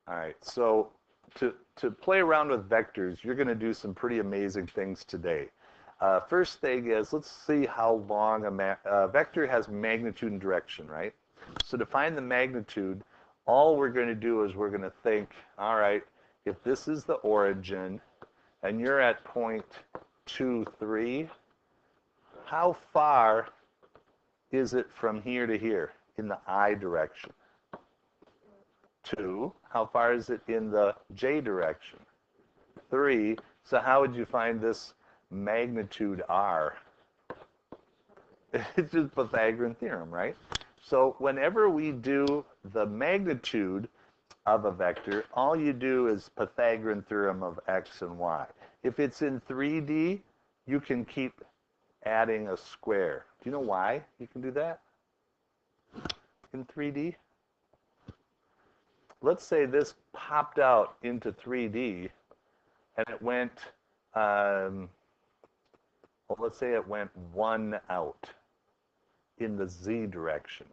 All right, so to play around with vectors, you're going to do some pretty amazing things today. First thing is, let's see how long a vector has magnitude and direction, right? So to find the magnitude, all we're going to do is we're going to think, all right, if this is the origin and you're at point 2, 3, how far is it from here to here in the I direction? 2. How far is it in the J direction? 3. So how would you find this magnitude R? It's just Pythagorean theorem, right? So whenever we do the magnitude of a vector, all you do is Pythagorean theorem of x and y. If it's in 3D, you can keep adding a square. Do you know why you can do that in 3D? Let's say this popped out into 3D and it went, well, let's say it went 1 out in the z direction.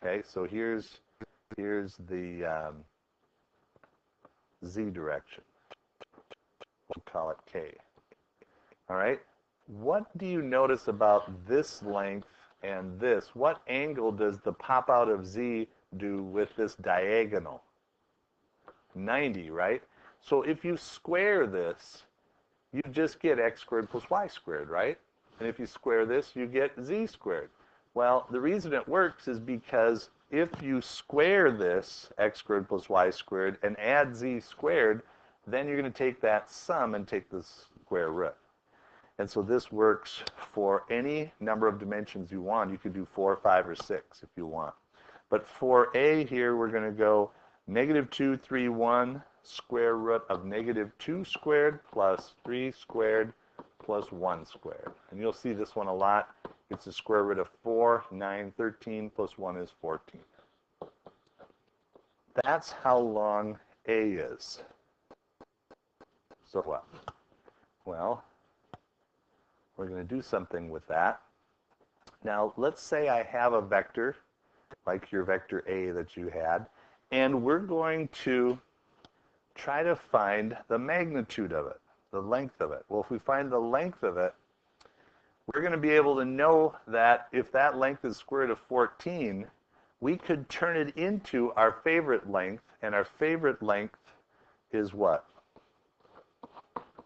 Okay, so here's the z direction. We'll call it k. All right, what do you notice about this length and this? What angle does the pop out of z do with this diagonal? 90, right? So if you square this, you just get x squared plus y squared, right? And if you square this, you get z squared. Well, the reason it works is because if you square this, x squared plus y squared, and add z squared, then you're going to take that sum and take the square root. And so this works for any number of dimensions you want. You could do 4, 5, or 6 if you want. But for a here, we're going to go -2, 3, 1 square root of -2 squared plus 3 squared plus 1 squared. And you'll see this one a lot. It's the square root of 4, 9, 13 plus 1 is 14. That's how long a is. So what? Well, we're going to do something with that. Now, let's say I have a vector, like your vector A that you had, and we're going to try to find the magnitude of it, the length of it. Well, if we find the length of it, we're going to be able to know that if that length is square root of 14, we could turn it into our favorite length, and our favorite length is what?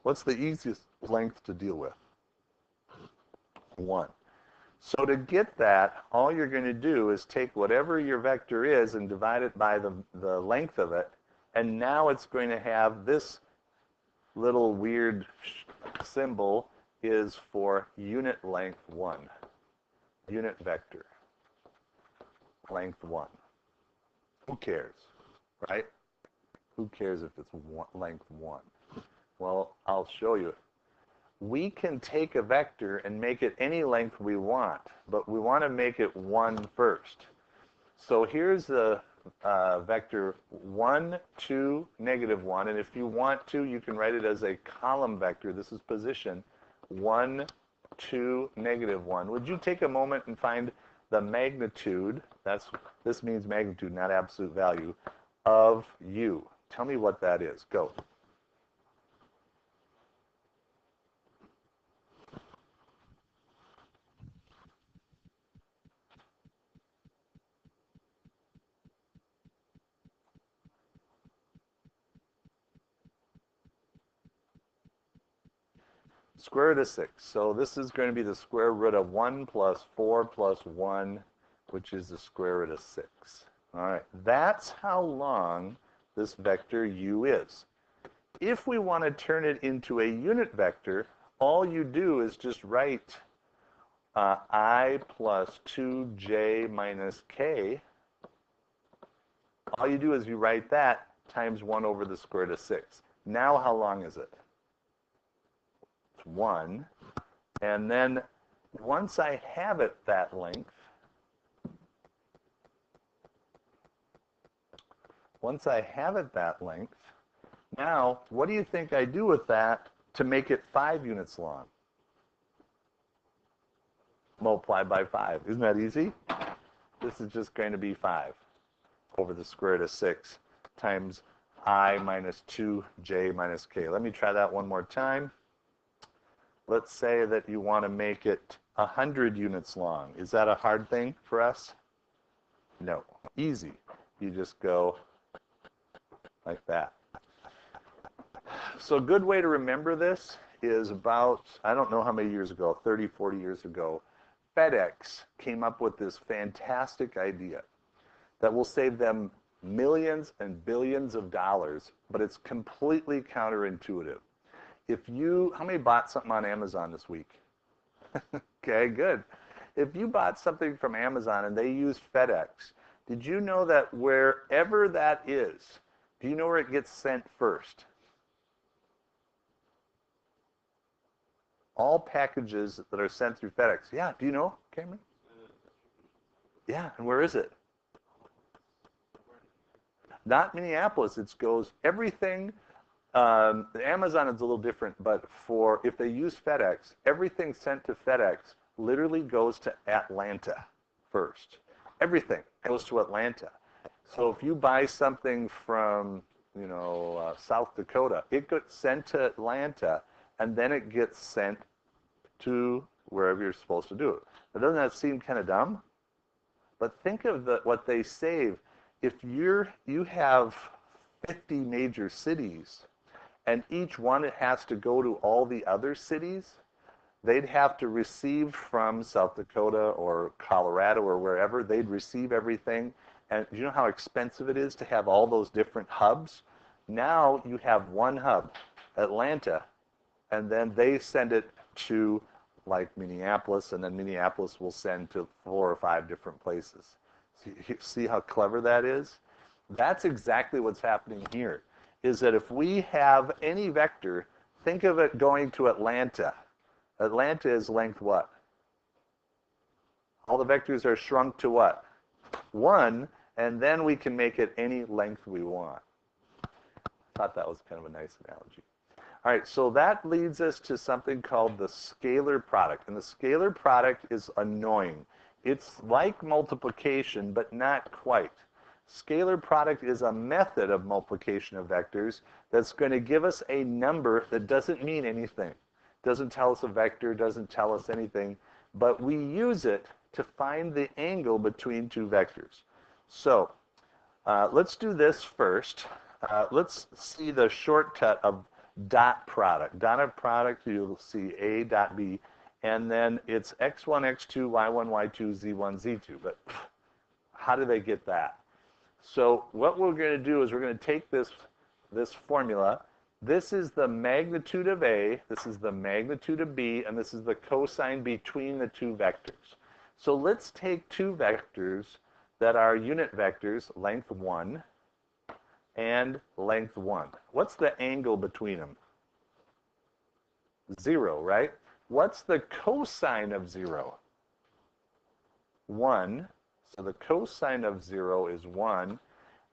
What's the easiest length to deal with? 1. So to get that, all you're going to do is take whatever your vector is and divide it by the length of it, and now it's going to have this little weird symbol is for unit length 1. Unit vector. Length 1. Who cares, right? Who cares if it's length 1? Well, I'll show you. We can take a vector and make it any length we want, but we want to make it 1 first. So here's the vector 1, 2, -1, and if you want to, you can write it as a column vector. This is position 1, 2, -1. Would you take a moment and find the magnitude, this means magnitude, not absolute value, of u? Tell me what that is. Go. Square root of 6. So this is going to be the square root of 1 plus 4 plus 1, which is the square root of 6. All right, that's how long this vector u is. If we want to turn it into a unit vector, all you do is just write I plus 2j minus k. All you do is you write that times 1 over the square root of 6. Now how long is it? 1, and then once I have it that length, now what do you think I do with that to make it 5 units long? Multiply by 5. Isn't that easy? This is just going to be 5 over the square root of 6 times I minus 2j minus k. Let me try that one more time. Let's say that you want to make it 100 units long. Is that a hard thing for us? No. Easy. You just go like that. So a good way to remember this is about, I don't know how many years ago, 30, 40 years ago, FedEx came up with this fantastic idea that will save them millions and billions of dollars, but it's completely counterintuitive. How many bought something on Amazon this week? Okay, good. If you bought something from Amazon and they use FedEx, did you know that wherever that is, do you know where it gets sent first? All packages that are sent through FedEx. Yeah, do you know, Cameron? Yeah, and where is it? Not Minneapolis. It goes everything. Amazon is a little different, but if they use FedEx, everything sent to FedEx literally goes to Atlanta first. Everything goes to Atlanta. So if you buy something from, South Dakota, it gets sent to Atlanta, and then it gets sent to wherever you're supposed to do it. Now, doesn't that seem kind of dumb? But think of what they save. If you have 50 major cities, and each one has to go to all the other cities, they'd have to receive from South Dakota or Colorado or wherever, they'd receive everything. And do you know how expensive it is to have all those different hubs? Now you have one hub, Atlanta, and then they send it to like Minneapolis, and then Minneapolis will send to 4 or 5 different places. See how clever that is? That's exactly what's happening here, is that if we have any vector, think of it going to Atlanta. Atlanta is length what? All the vectors are shrunk to what? 1, and then we can make it any length we want. I thought that was kind of a nice analogy. All right, so that leads us to something called the scalar product. And the scalar product is annoying. It's like multiplication, but not quite. Scalar product is a method of multiplication of vectors that's going to give us a number that doesn't mean anything. Doesn't tell us a vector, doesn't tell us anything, but we use it to find the angle between two vectors. So let's do this first. Let's see the shortcut of dot product. Dot product, you'll see A dot B, and then it's x1, x2, y1, y2, z1, z2. But how do they get that? So what we're going to do is we're going to take this formula. This is the magnitude of A, this is the magnitude of B, and this is the cosine between the two vectors. So let's take two vectors that are unit vectors, length 1 and length 1. What's the angle between them? 0, right? What's the cosine of 0? 1. So the cosine of 0 is 1.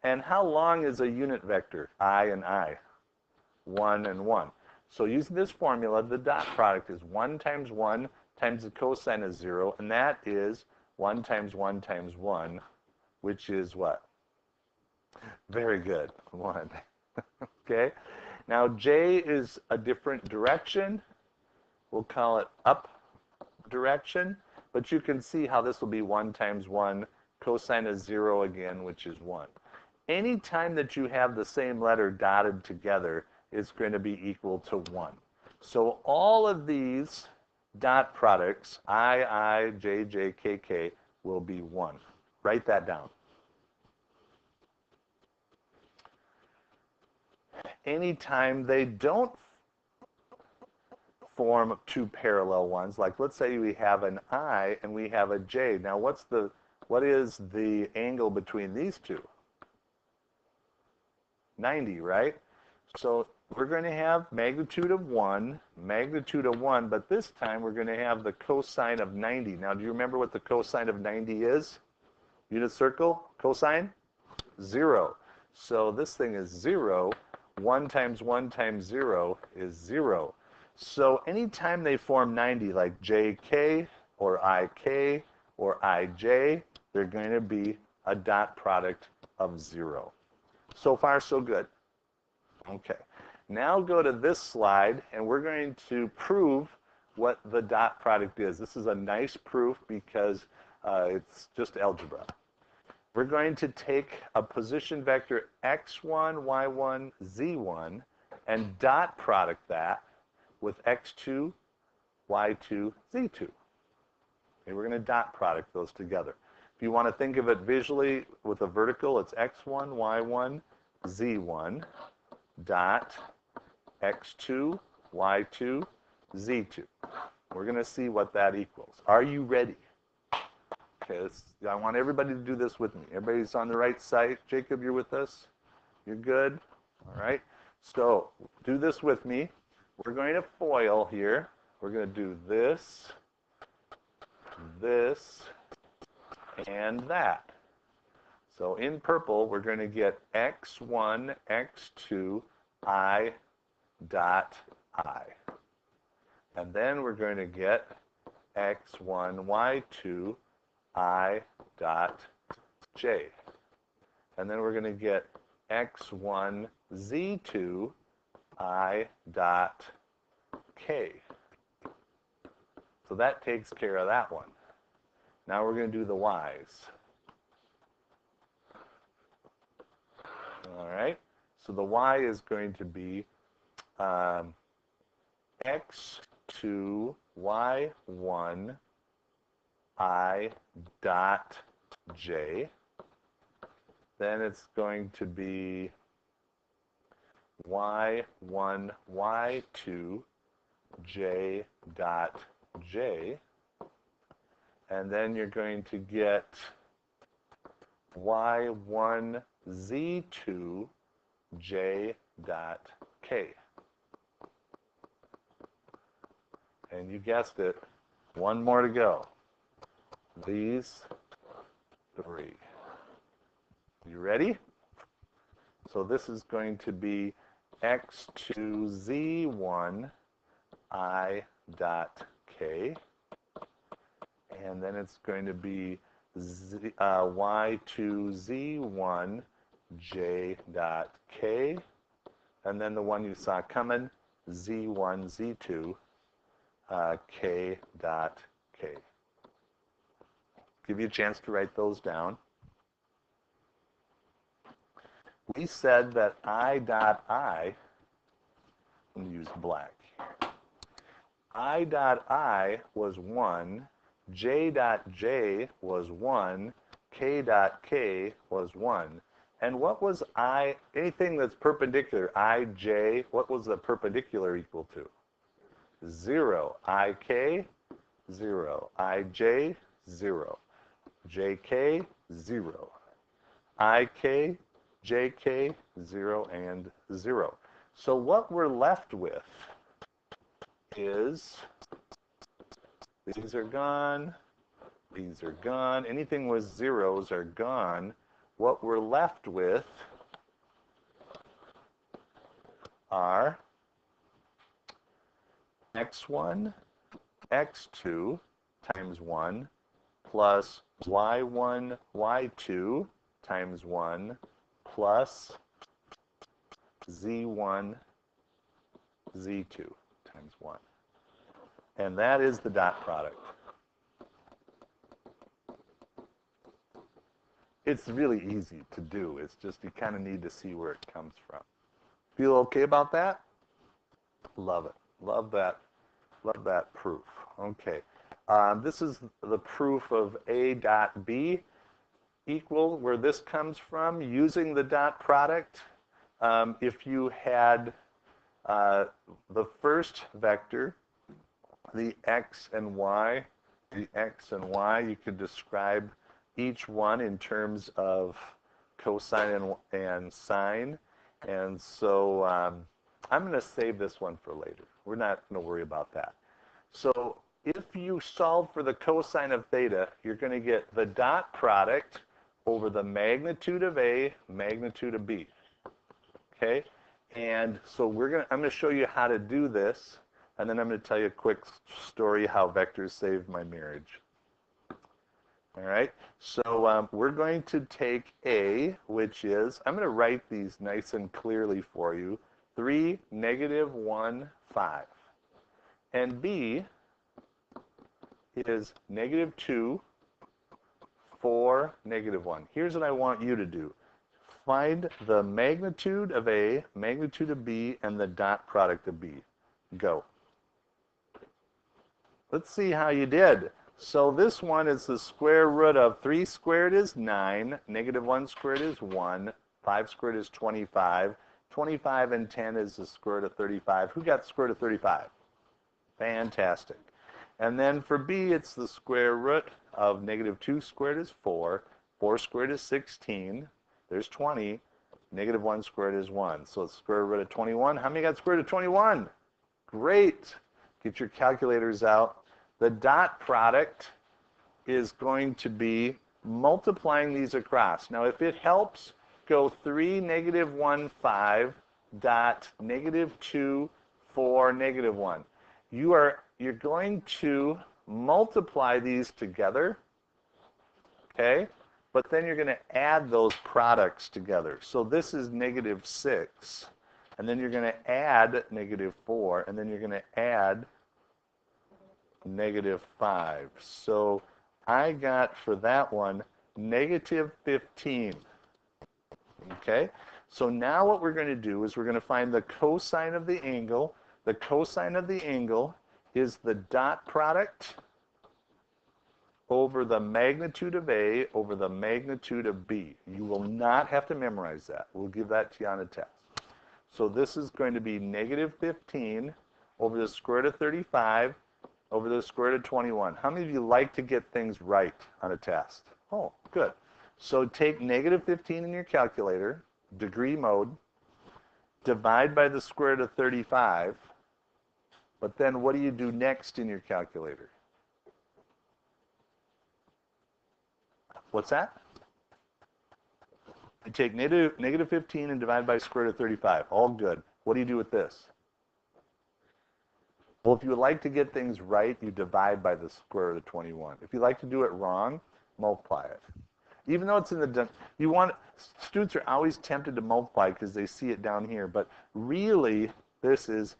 And how long is a unit vector? I and I. 1 and 1. So using this formula, the dot product is 1 times 1 times the cosine of 0, and that is 1 times 1 times 1, which is what? Very good, 1. Okay? Now, J is a different direction. We'll call it up direction, but you can see how this will be 1 times 1, cosine of 0 again, which is 1. Anytime that you have the same letter dotted together, it's going to be equal to 1. So all of these dot products, I, J, K, K, will be 1. Write that down. Anytime they don't form two parallel ones, like let's say we have an I and we have a J. Now what is the angle between these two? 90, right? So we're going to have magnitude of 1, but this time we're going to have the cosine of 90. Now, do you remember what the cosine of 90 is? Unit circle, cosine? 0. So this thing is 0. 1 times 1 times 0 is 0. So anytime they form 90, like JK or IK or IJ, they're going to be a dot product of 0. So far, so good. Okay. Now go to this slide, and we're going to prove what the dot product is. This is a nice proof because it's just algebra. We're going to take a position vector x1, y1, z1 and dot product that with x2, y2, z2. Okay, we're going to dot product those together. If you want to think of it visually with a vertical, it's x1, y1, z1 dot x2, y2, z2. We're going to see what that equals. Are you ready? Okay, I want everybody to do this with me. Everybody's on the right side. Jacob, you're with us? You're good? All right. So do this with me. We're going to FOIL here. We're going to do this, this, and that. So in purple, we're going to get x1, x2, I dot I. And then we're going to get x1, y2, I dot j. And then we're going to get x1, z2, I dot k. So that takes care of that one. Now we're going to do the y's. All right. So the y is going to be x2, y1, I dot j. Then it's going to be y1, y2, j dot j. And then you're going to get y1, z2, j dot k. And you guessed it, one more to go. These three. You ready? So this is going to be x2z1 I dot k. And then it's going to be y2z1 j dot k. And then the one you saw coming, z1, z2, k dot k. Give you a chance to write those down. We said that I dot I, I'm going to use black. I dot I was 1, j dot j was 1, k dot k was 1. And what was I, anything that's perpendicular, I, j, what was the perpendicular equal to? 0. I, k, 0. I, j, 0. jk, 0. ik, jk, 0, and 0. So what we're left with is, these are gone, these are gone. Anything with zeros are gone. What we're left with are x1, x2 times 1 plus y1, y2 times 1 plus z1, z2 times 1. And that is the dot product. It's really easy to do. It's just you kind of need to see where it comes from. Feel okay about that? Love it. Love that. Love that proof. Okay. This is the proof of A dot B equal, where this comes from, using the dot product. If you had the first vector, the x and y, you could describe each one in terms of cosine and sine. And so I'm going to save this one for later. We're not going to worry about that. So if you solve for the cosine of theta, you're going to get the dot product over the magnitude of A, magnitude of B. Okay? And so I'm going to show you how to do this, and then I'm going to tell you a quick story how vectors saved my marriage. All right? So we're going to take A, which is, I'm going to write these nice and clearly for you. 3, negative 1, 5. And B is negative 2, 4, negative 1. Here's what I want you to do. Find the magnitude of A, magnitude of B, and the dot product of B. Go. Let's see how you did. So this one is the square root of 3 squared is 9, negative 1 squared is 1, 5 squared is 25, 25 and 10 is the square root of 35. Who got the square root of 35? Fantastic. And then for B, it's the square root of negative 2 squared is 4, 4 squared is 16, there's 20, negative 1 squared is 1. So it's square root of 21. How many got square root of 21? Great. Get your calculators out. The dot product is going to be multiplying these across. Now, if it helps, go 3, negative 1, 5, dot, negative 2, 4, negative 1. You're going to multiply these together, okay? But then you're going to add those products together. So this is negative 6, and then you're going to add negative 4, and then you're going to add negative 5. So I got for that one negative 15. Okay? So now what we're going to do is we're going to find the cosine of the angle. The cosine of the angle is the dot product over the magnitude of A over the magnitude of B. You will not have to memorize that. We'll give that to you on a test. So this is going to be negative 15 over the square root of 35 over the square root of 21. How many of you like to get things right on a test? Oh, good. So take negative 15 in your calculator, degree mode, divide by the square root of 35, but then what do you do next in your calculator? What's that? You take negative 15 and divide by square root of 35. All good. What do you do with this? Well, if you would like to get things right, you divide by the square root of 21. If you like to do it wrong, multiply it. Even though it's in the, students are always tempted to multiply because they see it down here, but really this is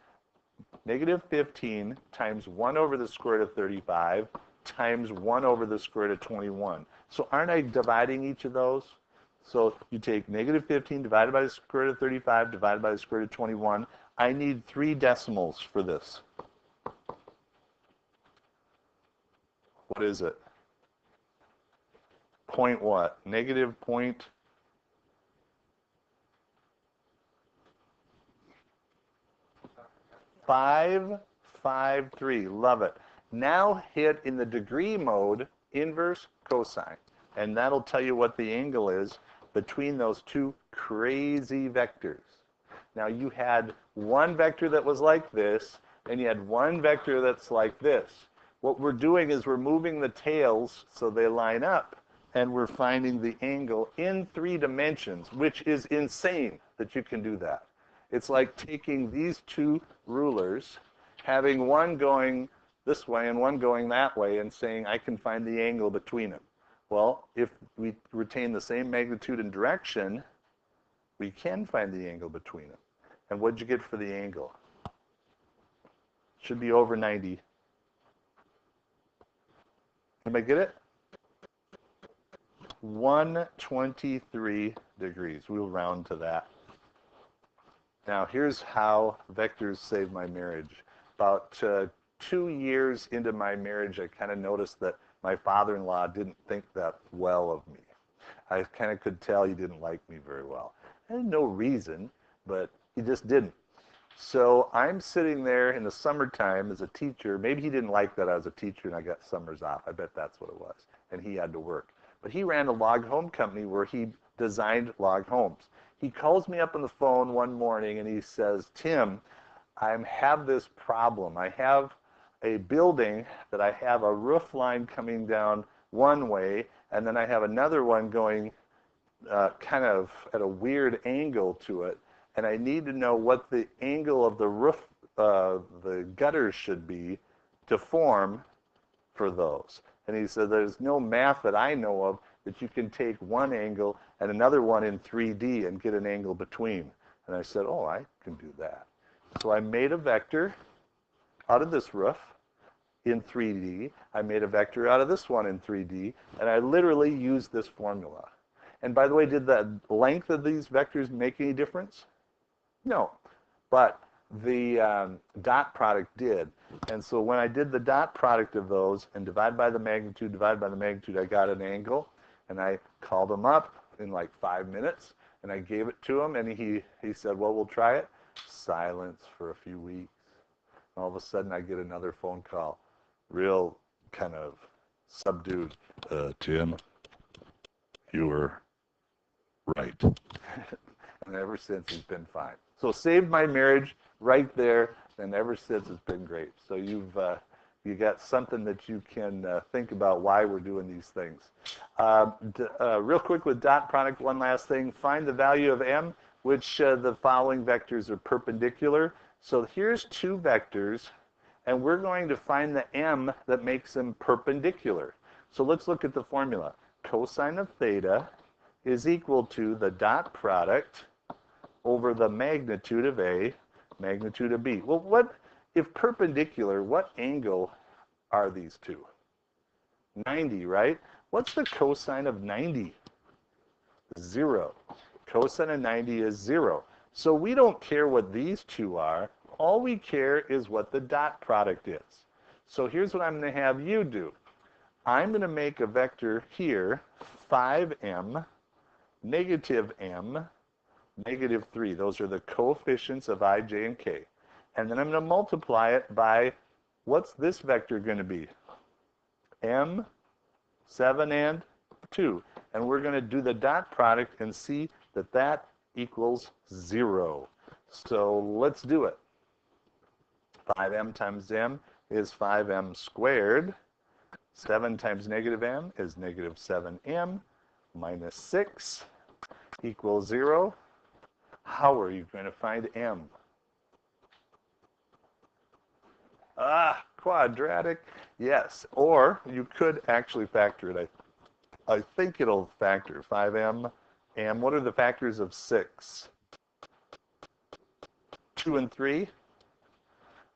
negative 15 times 1 over the square root of 35 times 1 over the square root of 21. So aren't I dividing each of those? So you take negative 15 divided by the square root of 35 divided by the square root of 21. I need 3 decimals for this. What is it? Point what? Negative point 553. Love it. Now hit in the degree mode inverse cosine, and that'll tell you what the angle is between those two crazy vectors. Now you had one vector that was like this, and you had one vector that's like this. What we're doing is we're moving the tails so they line up, and we're finding the angle in 3 dimensions, which is insane that you can do that. It's like taking these 2 rulers, having one going this way and one going that way, and saying I can find the angle between them. Well, if we retain the same magnitude and direction, we can find the angle between them. And what'd you get for the angle? Should be over 90. Anybody get it? 123 degrees. We'll round to that. Now, here's how vectors saved my marriage. About 2 years into my marriage, I kind of noticed that my father-in-law didn't think that well of me. I kind of could tell he didn't like me very well. I had no reason, but he just didn't. So I'm sitting there in the summertime as a teacher. Maybe he didn't like that I was a teacher and I got summers off. I bet that's what it was. And he had to work. But he ran a log home company where he designed log homes. He calls me up on the phone one morning and he says, Tim, I have this problem. I have a building that I have a roof line coming down one way, and then I have another one going kind of at a weird angle to it, and I need to know what the angle of the roof, the gutters should be to form for those. And he said, there's no math that I know of that you can take one angle and another one in 3D and get an angle between. And I said, oh, I can do that. So I made a vector out of this roof in 3D. I made a vector out of this one in 3D, and I literally used this formula. And by the way, did the length of these vectors make any difference? No, but the dot product did. And so when I did the dot product of those and divide by the magnitude, I got an angle, and I called him up in like 5 minutes, and I gave it to him, and he said, well, we'll try it. Silence for a few weeks. All of a sudden, I get another phone call, real kind of subdued. Tim, you were right. And ever since, it's been fine. So saved my marriage right there, and ever since, it's been great. So you got something that you can think about why we're doing these things. Real quick with dot product, one last thing. Find the value of m, which the following vectors are perpendicular. So here's two vectors, and we're going to find the m that makes them perpendicular. So let's look at the formula. Cosine of theta is equal to the dot product over the magnitude of A, magnitude of B. Well, what if perpendicular, what angle are these two? 90, right? What's the cosine of 90? 0. Cosine of 90 is 0. So we don't care what these two are. All we care is what the dot product is. So here's what I'm going to have you do. I'm going to make a vector here, 5m, negative m, negative 3. Those are the coefficients of I, j, and k. And then I'm going to multiply it by, what's this vector going to be? m, 7, and 2. And we're going to do the dot product and see that that equals 0. So let's do it. 5m times m is 5m squared. 7 times negative m is negative 7m minus 6 equals 0. How are you going to find m? Quadratic. Yes. Or you could actually factor it. I think it'll factor 5m. And what are the factors of 6? 2 and 3.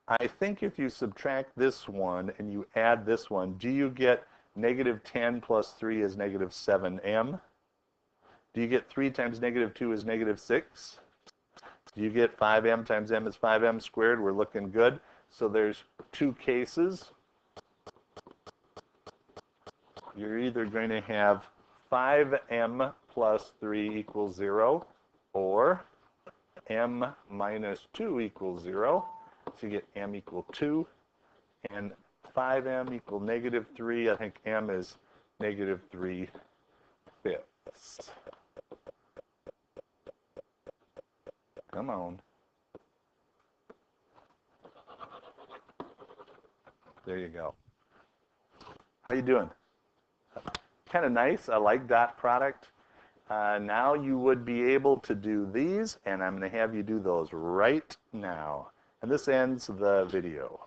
I think if you subtract this one and you add this one, do you get negative 10 plus 3 is negative 7m? Do you get 3 times negative 2 is negative 6? Do you get 5m times m is 5m squared? We're looking good. So there's two cases. You're either going to have 5m plus 3 equals 0, or m minus 2 equals 0. So you get m equal 2, and 5m equal negative 3. I think m is negative 3/5. Come on. There you go. How you doing? Kind of nice. I like dot product. Now you would be able to do these, and I'm going to have you do those right now. And this ends the video.